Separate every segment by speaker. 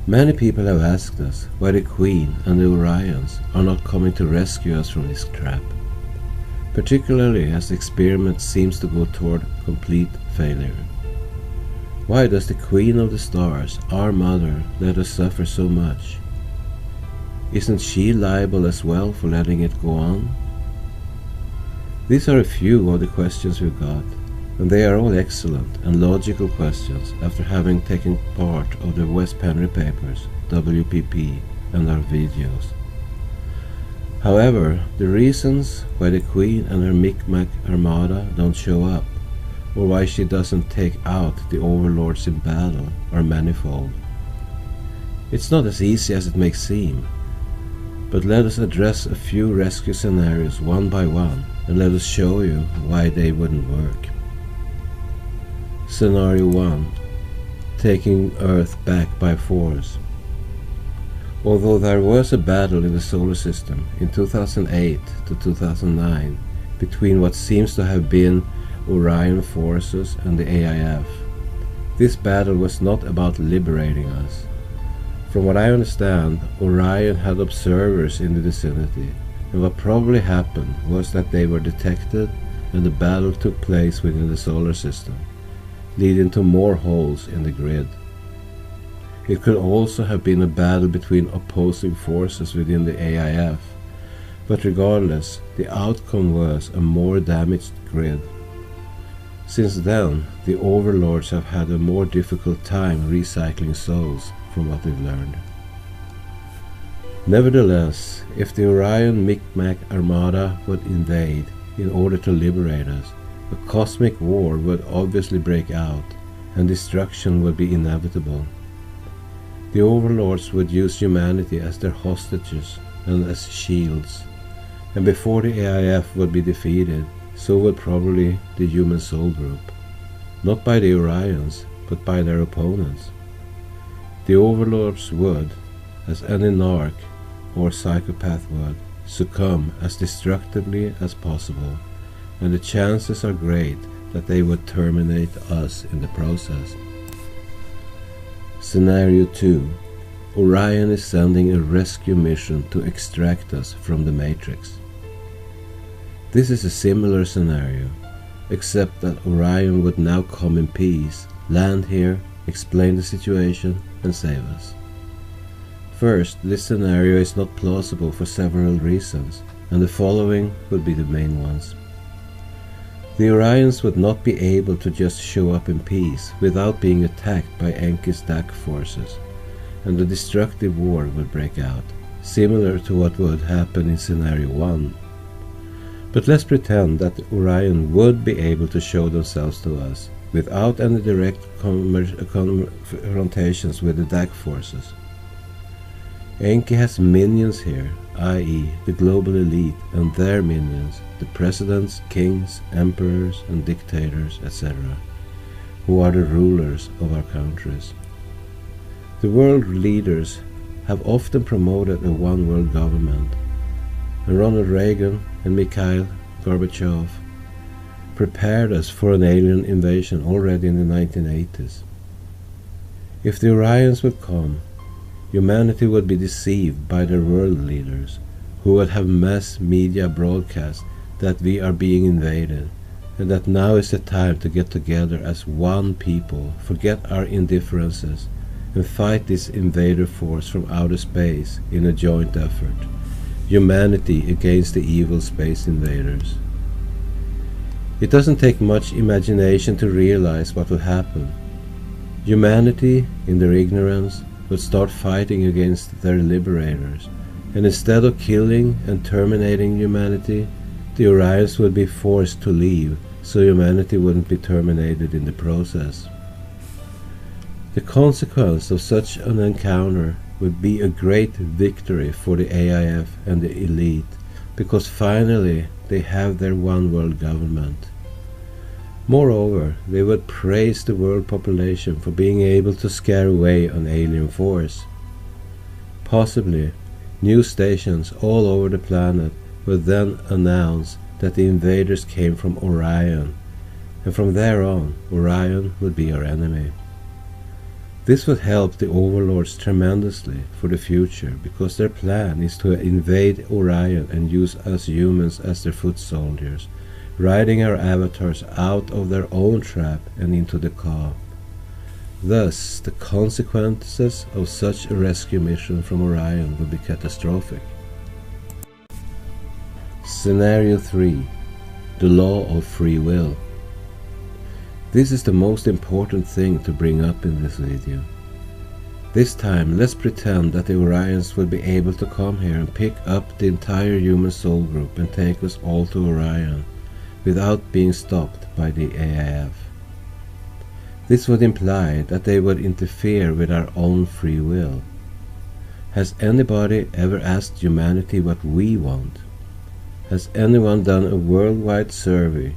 Speaker 1: Many people have asked us why the Queen and the Orions are not coming to rescue us from this trap, particularly as the experiment seems to go toward complete failure. Why does the Queen of the Stars, our Mother, let us suffer so much? Isn't she liable as well for letting it go on? These are a few of the questions we've got, and they are all excellent and logical questions after having taken part of the West Penry Papers, WPP, and our videos. However, the reasons why the Queen and her Micmac armada don't show up, or why she doesn't take out the overlords in battle, are manifold. It's not as easy as it may seem, but let us address a few rescue scenarios one by one, and let us show you why they wouldn't work. Scenario 1. Taking Earth back by force. Although there was a battle in the solar system in 2008 to 2009 between what seems to have been Orion forces and the AIF, this battle was not about liberating us. From what I understand, Orion had observers in the vicinity, and what probably happened was that they were detected and the battle took place within the solar system, leading to more holes in the grid. It could also have been a battle between opposing forces within the AIF, but regardless, the outcome was a more damaged grid. Since then, the overlords have had a more difficult time recycling souls, from what we've learned. Nevertheless, if the Orion Micmac armada would invade in order to liberate us, a cosmic war would obviously break out, and destruction would be inevitable. The overlords would use humanity as their hostages and as shields, and before the AIF would be defeated, so would probably the human soul group, not by the Orions, but by their opponents. The overlords would, as any narc or psychopath would, succumb as destructively as possible, and the chances are great that they would terminate us in the process. Scenario 2. Orion is sending a rescue mission to extract us from the Matrix. This is a similar scenario, except that Orion would now come in peace, land here, explain the situation, and save us. First, this scenario is not plausible for several reasons, and the following would be the main ones. The Orions would not be able to just show up in peace without being attacked by Enki's DAC forces, and a destructive war would break out, similar to what would happen in Scenario 1. But let's pretend that Orion would be able to show themselves to us without any direct confrontations with the DAC forces. Enki has minions here, i.e. the global elite and their minions, the presidents, kings, emperors and dictators, etc., who are the rulers of our countries. The world leaders have often promoted a one-world government, and Ronald Reagan and Mikhail Gorbachev prepared us for an alien invasion already in the 1980s. If the Orions would come, humanity would be deceived by their world leaders, who would have mass media broadcasts that we are being invaded, and that now is the time to get together as one people, forget our indifferences, and fight this invader force from outer space in a joint effort, humanity against the evil space invaders. It doesn't take much imagination to realize what will happen. Humanity, in their ignorance, would start fighting against their liberators, and instead of killing and terminating humanity, the Orions would be forced to leave so humanity wouldn't be terminated in the process. The consequence of such an encounter would be a great victory for the AIF and the elite, because finally they have their one world government. Moreover, they would praise the world population for being able to scare away an alien force. Possibly, news stations all over the planet would then announce that the invaders came from Orion, and from there on, Orion would be our enemy. This would help the overlords tremendously for the future, because their plan is to invade Orion and use us humans as their foot soldiers, riding our avatars out of their own trap and into the Ka. Thus, the consequences of such a rescue mission from Orion would be catastrophic. Scenario 3. The Law of Free Will. This is the most important thing to bring up in this video. This time, let's pretend that the Orions will be able to come here and pick up the entire human soul group and take us all to Orion, without being stopped by the AIF. This would imply that they would interfere with our own free will. Has anybody ever asked humanity what we want? Has anyone done a worldwide survey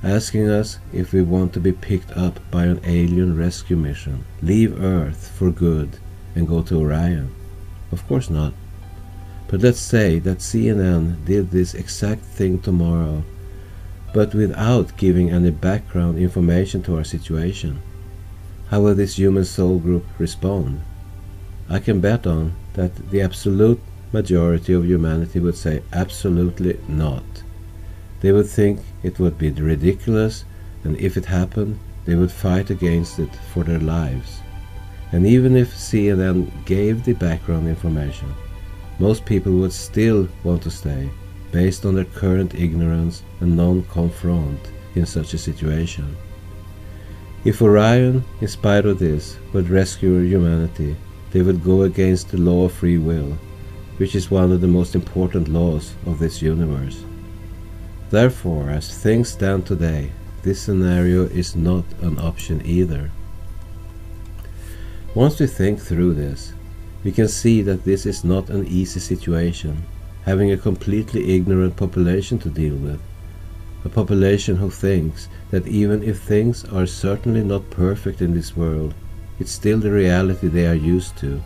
Speaker 1: asking us if we want to be picked up by an alien rescue mission, leave Earth for good, and go to Orion? Of course not. But let's say that CNN did this exact thing tomorrow, but without giving any background information to our situation. How will this human soul group respond? I can bet on that the absolute majority of humanity would say absolutely not. They would think it would be ridiculous, and if it happened, they would fight against it for their lives. And even if CNN gave the background information, most people would still want to stay, based on their current ignorance and non-confront in such a situation. If Orion, in spite of this, would rescue humanity, they would go against the law of free will, which is one of the most important laws of this universe. Therefore, as things stand today, this scenario is not an option either. Once we think through this, we can see that this is not an easy situation, having a completely ignorant population to deal with. A population who thinks that even if things are certainly not perfect in this world, it's still the reality they are used to,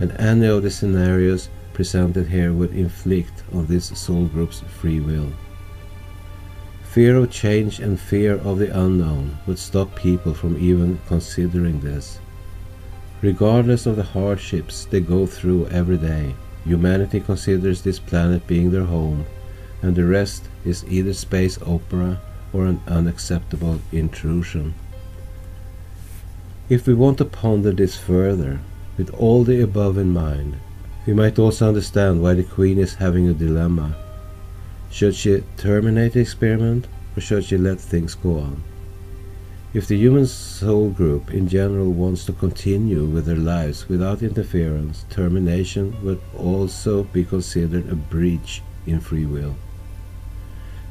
Speaker 1: and any of the scenarios presented here would inflict on this soul group's free will. Fear of change and fear of the unknown would stop people from even considering this. Regardless of the hardships they go through every day, humanity considers this planet being their home, and the rest is either space opera or an unacceptable intrusion. If we want to ponder this further, with all the above in mind, we might also understand why the Queen is having a dilemma. Should she terminate the experiment, or should she let things go on? If the human soul group in general wants to continue with their lives without interference, termination would also be considered a breach in free will.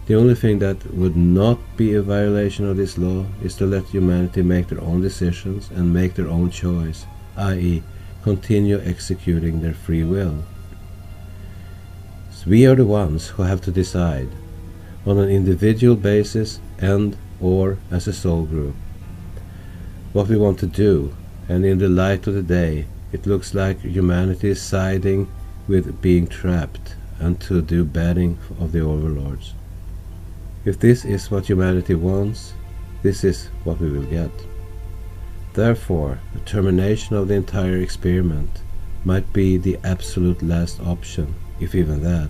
Speaker 1: The only thing that would not be a violation of this law is to let humanity make their own decisions and make their own choice, i.e., continue executing their free will. So we are the ones who have to decide, on an individual basis and or as a soul group, what we want to do, and in the light of the day, it looks like humanity is siding with being trapped and to do bidding of the overlords. If this is what humanity wants, this is what we will get. Therefore, the termination of the entire experiment might be the absolute last option, if even that.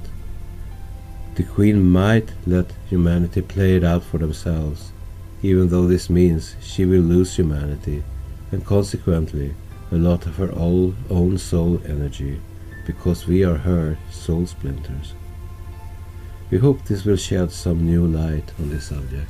Speaker 1: The Queen might let humanity play it out for themselves, even though this means she will lose humanity, and consequently a lot of her own soul energy, because we are her soul splinters. We hope this will shed some new light on this subject.